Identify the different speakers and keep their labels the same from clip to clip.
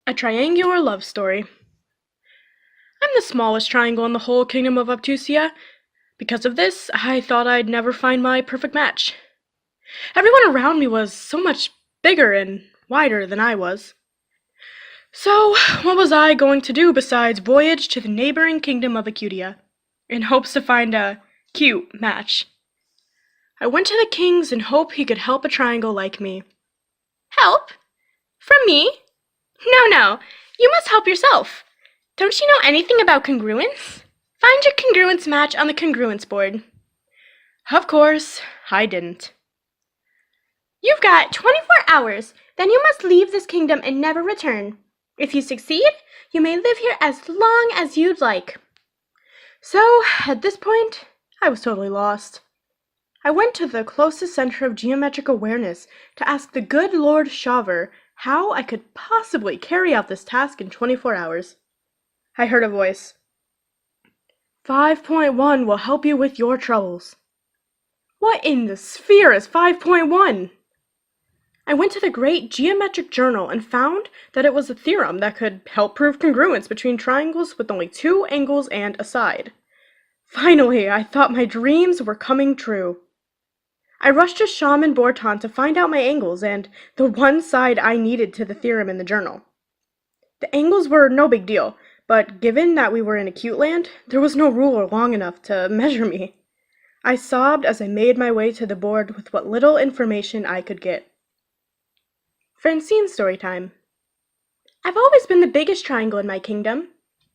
Speaker 1: A triangular love story. I'm the smallest triangle in the whole kingdom of Obtusia. Because of this, I thought I'd never find my perfect match. Everyone around me was so much bigger and wider than I was. So, what was I going to do besides voyage to the neighboring kingdom of Acutia, in hopes to find a cute match? I went to the king's in hope he could help a triangle like me.
Speaker 2: Help? From me? No, you must help yourself. Don't you know anything about congruence? Find your congruence match on the congruence board.
Speaker 1: Of course, I didn't.
Speaker 2: You've got 24 hours, then you must leave this kingdom and never return. If you succeed, you may live here as long as you'd like.
Speaker 1: So, at this point, I was totally lost. I went to the closest center of geometric awareness to ask the good Lord Shaver how I could possibly carry out this task in 24 hours. I heard a voice. 5.1 will help you with your troubles. What in the sphere is 5.1? I went to the Great Geometric Journal and found that it was a theorem that could help prove congruence between triangles with only 2 angles and a side. Finally, I thought my dreams were coming true. I rushed to Shaman Borton to find out my angles and the one side I needed to the theorem in the journal. The angles were no big deal, but given that we were in acute land, there was no ruler long enough to measure me. I sobbed as I made my way to the board with what little information I could get. Francine's story time. I've always been the biggest triangle in my kingdom.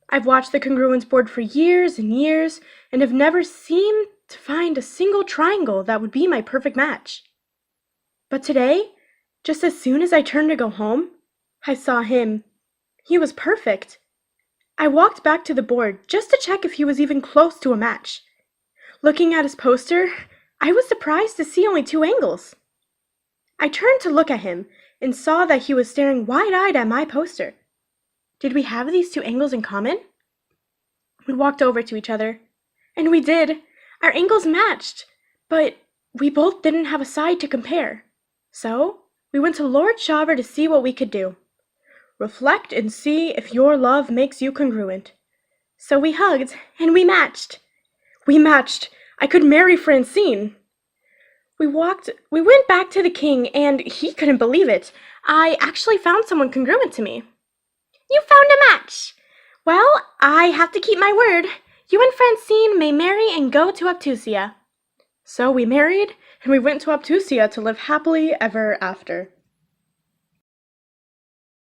Speaker 1: I've watched the congruence board for years and years and have never seemed to find a single triangle that would be my perfect match. But today, just as soon as I turned to go home, I saw him. He was perfect. I walked back to the board just to check if he was even close to a match. Looking at his poster, I was surprised to see only 2 angles. I turned to look at him and saw that he was staring wide-eyed at my poster. Did we have these 2 angles in common? We walked over to each other. And we did. Our angles matched, but we both didn't have a side to compare. So, we went to Lord Shaver to see what we could do. Reflect and see if your love makes you congruent. So we hugged, and we matched. We matched. I could marry Francine. We went back to the king, and he couldn't believe it. I actually found someone congruent to me.
Speaker 2: You found a match. Well, I have to keep my word. You and Francine may marry and go to Obtusia.
Speaker 1: So we married, and we went to Obtusia to live happily ever after.